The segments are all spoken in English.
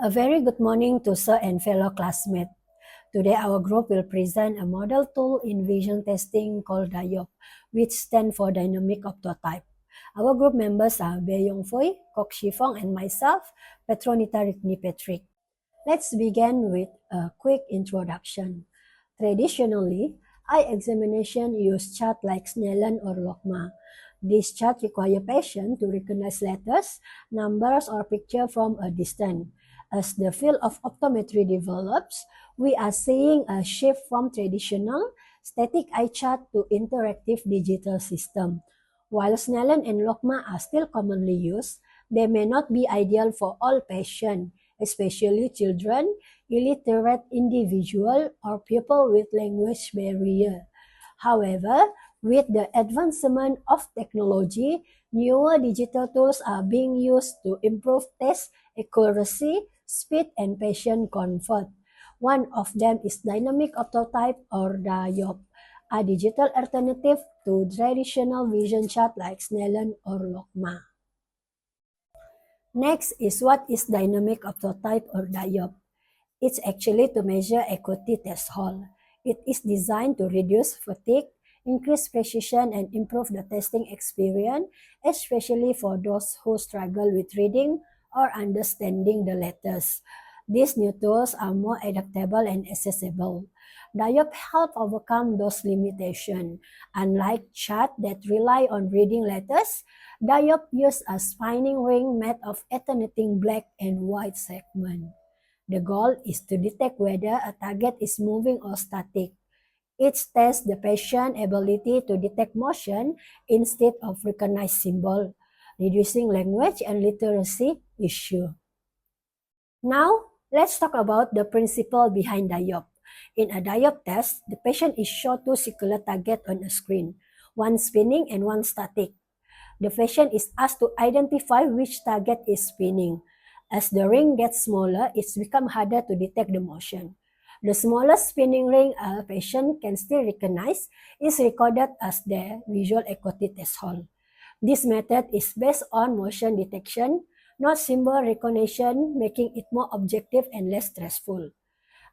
A very good morning to sir and fellow classmates. Today our group will present a model tool in vision testing called Dyop, which stands for Dynamic Optotype. Our group members are Bae-Yong Foy, Kok Shifong, and myself, Petronita Rikni Patrick. Let's begin with a quick introduction. Traditionally, eye examination use chart like Snellen or Logma. This chart require patient to recognize letters, numbers, or picture from a distance. As the field of optometry develops, we are seeing a shift from traditional static eye chart to interactive digital system. While Snellen and Logma are still commonly used, they may not be ideal for all patients, especially children, illiterate individual, or people with language barrier. However, with the advancement of technology, newer digital tools are being used to improve test accuracy, speed, and patient comfort. One of them is dynamic optotype or Dyop, a digital alternative to traditional vision chart like Snellen or Logma. Next is what is dynamic optotype or Dyop. It's actually to measure acuity threshold. It is designed to reduce fatigue, increase precision, and improve the testing experience, especially for those who struggle with reading or understanding the letters. These new tools are more adaptable and accessible. Dyop help overcome those limitations. Unlike chart that rely on reading letters, Dyop use a spinning ring made of alternating black and white segment. The goal is to detect whether a target is moving or static. It tests the patient's ability to detect motion instead of recognize symbol, reducing language and literacy issue. Now, let's talk about the principle behind Dyop. In a Dyop test, the patient is shown two circular targets on a screen, one spinning and one static. The patient is asked to identify which target is spinning. As the ring gets smaller, it's become harder to detect the motion. The smallest spinning ring a patient can still recognize is recorded as the visual acuity threshold. This method is based on motion detection, not symbol recognition, making it more objective and less stressful.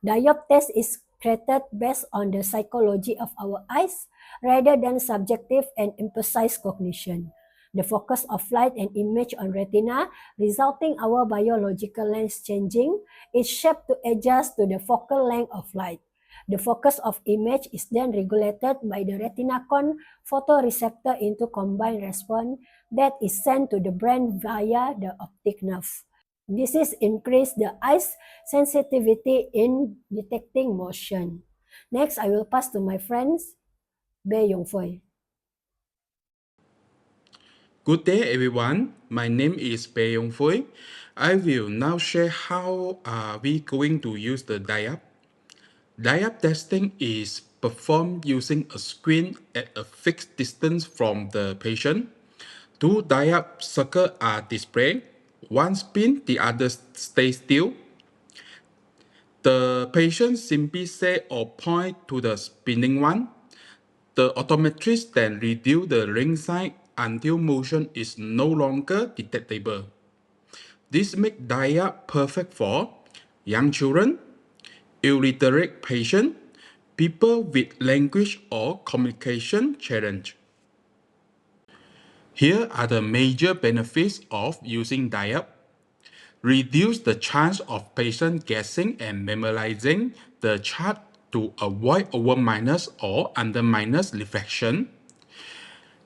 Dyop test is created based on the psychology of our eyes rather than subjective and imprecise cognition. The focus of light and image on retina, resulting our biological lens changing, is shaped to adjust to the focal length of light. The focus of image is then regulated by the retina cone photoreceptor into combined response that is sent to the brain via the optic nerve. This is increase the eye's sensitivity in detecting motion. Next, I will pass to my friends, Bae-Yong Foy. Good day everyone, my name is Bae-Yong Foy. I will now share how are we going to use the Dyop. Dyop testing is performed using a screen at a fixed distance from the patient. Two Dyop circles are displayed, one spin, the other stays still. The patient simply say or point to the spinning one. The optometrist then reduce the ring size until motion is no longer detectable. This makes Dyop perfect for young children, illiterate patients, people with language or communication challenge. Here are the major benefits of using Dyop. Reduce the chance of patient guessing and memorizing the chart to avoid over minus or under minus reflection.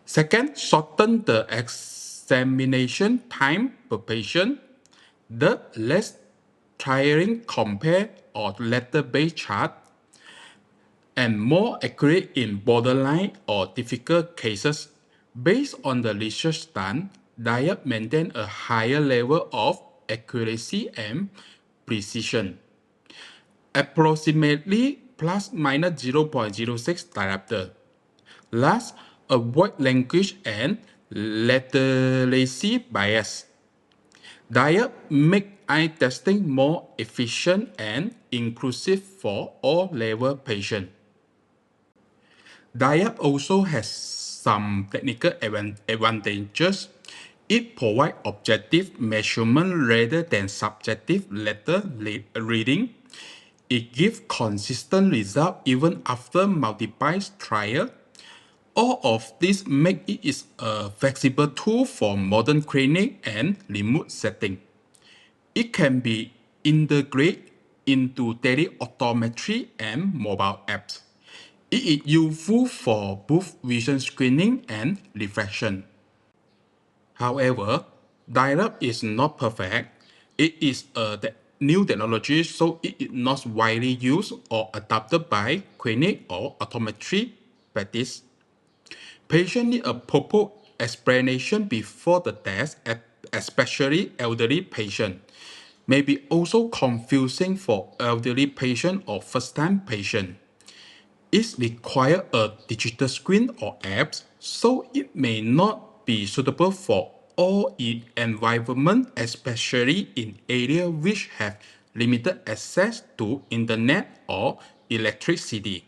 Second, shorten the examination time per patient. The less tiring compare or letter-based chart and more accurate in borderline or difficult cases. Based on the research done, Dyop maintain a higher level of accuracy and precision, approximately plus minus 0.06 diopter. Last, avoid language and literacy bias. Dyop make eye testing more efficient and inclusive for all level patients. Dyop also has some technical advantages. It provides objective measurement rather than subjective letter reading. It gives consistent result even after multiple trial. All of this make it is a flexible tool for modern clinic and remote setting. It can be integrated into daily optometry and mobile apps. It is useful for both vision screening and reflection. However, Dyop is not perfect. It is a new technology, so it is not widely used or adopted by clinic or optometry practice. Patients need a proper explanation before the test, especially elderly patients. May be also confusing for elderly patient or first-time patient. It requires a digital screen or apps, so it may not be suitable for all environment, especially in areas which have limited access to internet or electricity.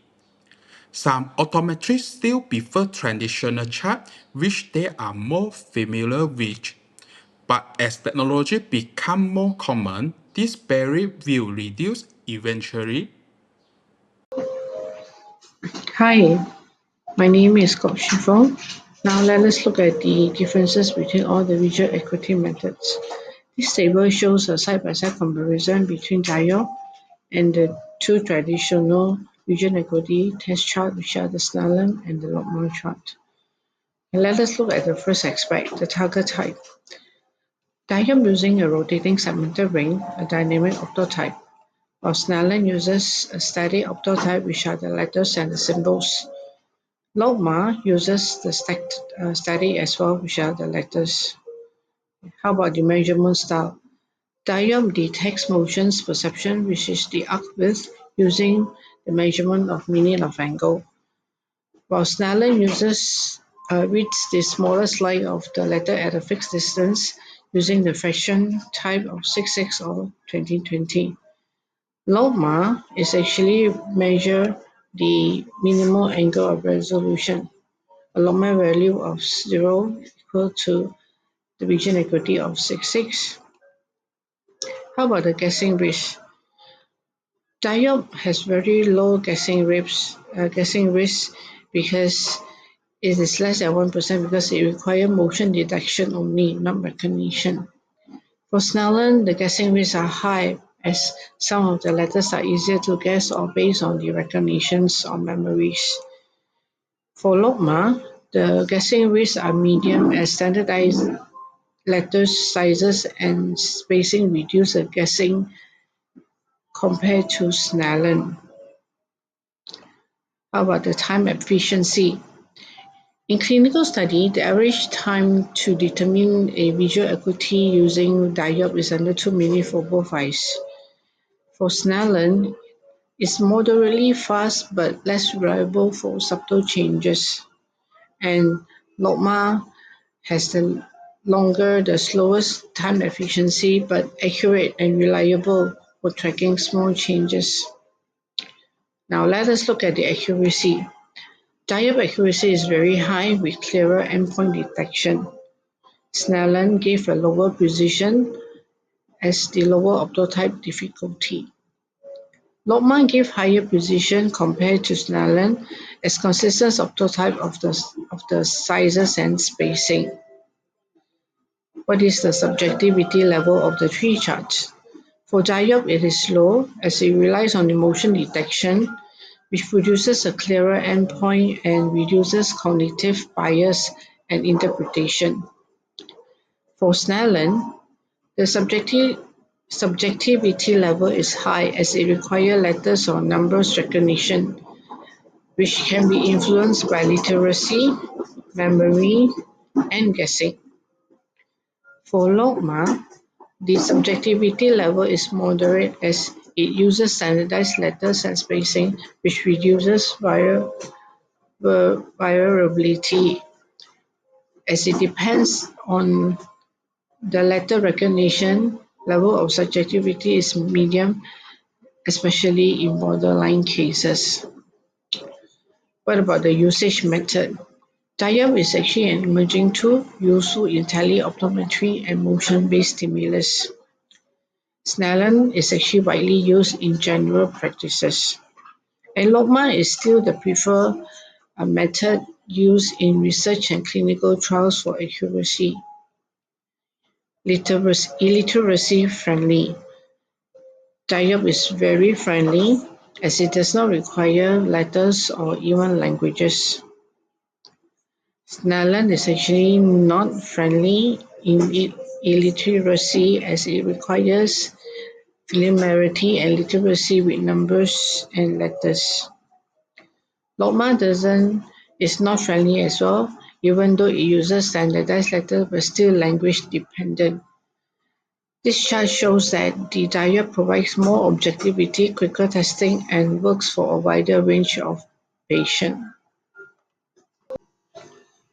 Some optometrists still prefer traditional chart, which they are more familiar with. But as technology becomes more common, this barrier will reduce eventually. Hi, my name is Kok Shifong. Now let us look at the differences between all the visual acuity methods. This table shows a side-by-side comparison between Dyop and the two traditional vision acuity test charts, which are the Snellen and the Lobman chart. And let us look at the first aspect, the target type. Dyop using a rotating segmented ring, a dynamic optotype, while Snellen uses a static optotype, which are the letters and the symbols. Logma uses the static as well, which are the letters. How about the measurement style? Dyop detects motions perception, which is the arc width, using the measurement of minute of angle, while Snellen reads the smallest line of the letter at a fixed distance using the fraction type of 66 or 2020. Logma is actually measure the minimal angle of resolution. A Logma value of 0 equal to the vision acuity of 66. How about the guessing risk? Dyop has very low guessing risk because it is less than 1% because it requires motion detection only, not recognition. For Snellen, the guessing risks are high as some of the letters are easier to guess or based on the recognitions or memories. For Logma, the guessing risks are medium as standardized letter sizes and spacing reduce the guessing compared to Snellen. How about the time efficiency? In clinical study, the average time to determine a visual acuity using Dyop is under 2 minutes for both eyes. For Snellen, it's moderately fast but less reliable for subtle changes. And Logma has the slowest time efficiency but accurate and reliable for tracking small changes. Now let us look at the accuracy. Dyop accuracy is very high with clearer endpoint detection. Snellen gave a lower precision as the lower optotype difficulty. Lobman gave higher precision compared to Snellen as consistent optotype of the sizes and spacing. What is the subjectivity level of the three charts? For Dyop, it is low as it relies on the motion detection, which produces a clearer endpoint and reduces cognitive bias and interpretation. For Snellen, the subjectivity level is high as it requires letters or numbers recognition, which can be influenced by literacy, memory, and guessing. For Logma, the subjectivity level is moderate as it uses standardized letters and spacing, which reduces variability as it depends on the letter recognition. Level of subjectivity is medium, especially in borderline cases. What about the usage method? Dyop is actually an emerging tool useful in teleoptometry and motion-based stimulus. Snellen is actually widely used in general practices. And Logma is still the preferred method used in research and clinical trials for accuracy, illiteracy friendly. Dyop is very friendly as it does not require letters or even languages. Snellen is actually not friendly in illiteracy as it requires familiarity and literacy with numbers and letters. Logma doesn't is not friendly as well, even though it uses standardized letters but still language dependent. This chart shows that the diet provides more objectivity, quicker testing, and works for a wider range of patients.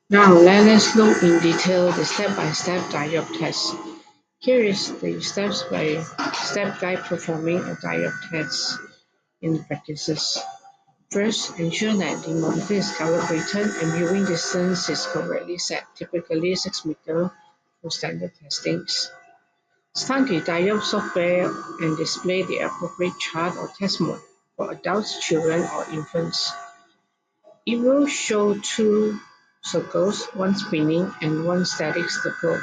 Now let us look in detail the step-by-step Dyop test. Here is the step-by-step guide performing a Dyop test in practices. First, ensure that the monitor is calibrated and viewing distance is correctly set, typically 6 meters for standard testings. Start the Dyop software and display the appropriate chart or test mode for adults, children, or infants. It will show two circles, one spinning and one static circle.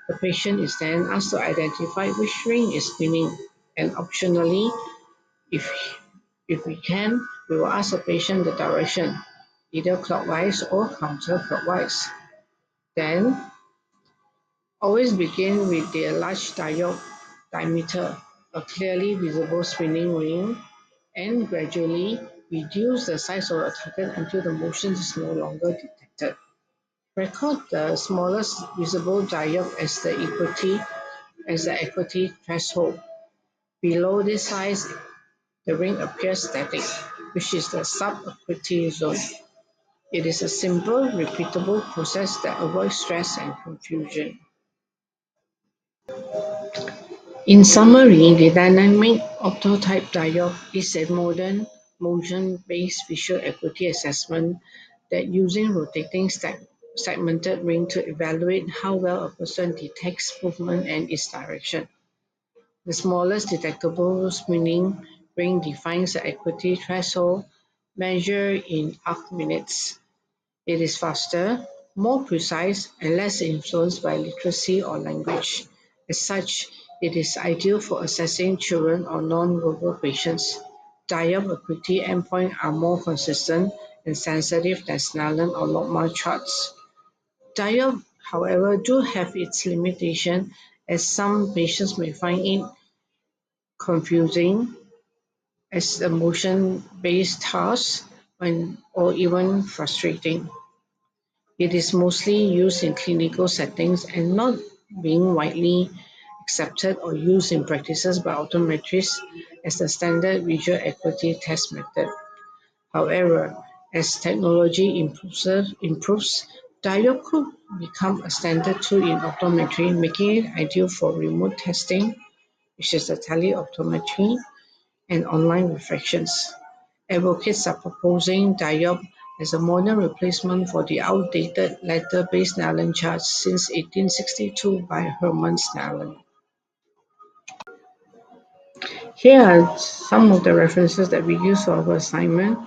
The patient is then asked to identify which ring is spinning, and optionally, if, if we can, we will ask the patient the direction, either clockwise or counterclockwise. Then, always begin with the large diameter, a clearly visible spinning ring, and gradually reduce the size of the target until the motion is no longer detected. Record the smallest visible diode as the equity threshold. Below this size, the ring appears static, which is the subequity zone. It is a simple, repeatable process that avoids stress and confusion. In summary, the dynamic optotype diode is a modern motion-based visual acuity assessment that using rotating segmented ring to evaluate how well a person detects movement and its direction. The smallest detectable spinning ring defines the acuity threshold measured in arc minutes. It is faster, more precise, and less influenced by literacy or language. As such, it is ideal for assessing children or non-verbal patients. Diop acuity endpoints are more consistent and sensitive than Snellen or Logma charts. Diop, however, do have its limitation as some patients may find it confusing as a motion-based task or even frustrating. It is mostly used in clinical settings and not being widely accepted or used in practices by optometrists as the standard visual acuity test method. However, as technology improves, diode could become a standard tool in optometry, making it ideal for remote testing, which is the teleoptometry, and online refractions. Advocates are proposing Dyop as a modern replacement for the outdated letter-based Snellen charts since 1862 by Hermann Snellen. Here are some of the references that we use for our assignment.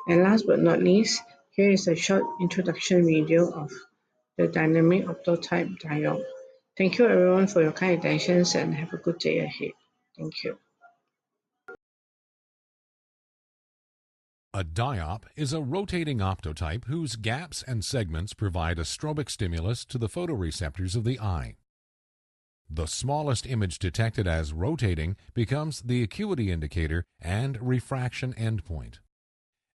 And last but not least, here is a short introduction video of the dynamic optotype Dyop. Thank you everyone for your kind attention and have a good day ahead. Thank you. A diop is a rotating optotype whose gaps and segments provide a strobic stimulus to the photoreceptors of the eye. The smallest image detected as rotating becomes the acuity indicator and refraction endpoint.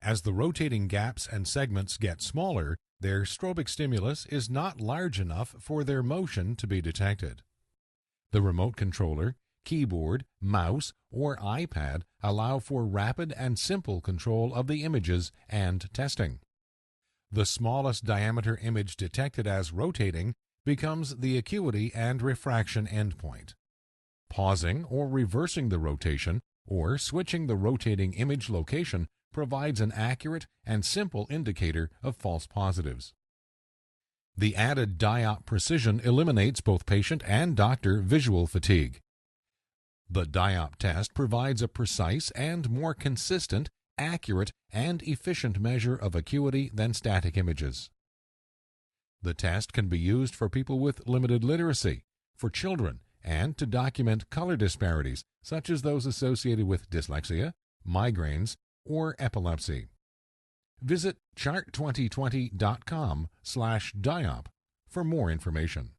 As the rotating gaps and segments get smaller, their strobic stimulus is not large enough for their motion to be detected. The remote controller, keyboard, mouse, or iPad allow for rapid and simple control of the images and testing. The smallest diameter image detected as rotating becomes the acuity and refraction endpoint. Pausing or reversing the rotation or switching the rotating image location provides an accurate and simple indicator of false positives. The added Dyop precision eliminates both patient and doctor visual fatigue. The Dyop test provides a precise and more consistent, accurate, and efficient measure of acuity than static images. The test can be used for people with limited literacy, for children, and to document color disparities such as those associated with dyslexia, migraines, or epilepsy. Visit chart2020.com/Dyop for more information.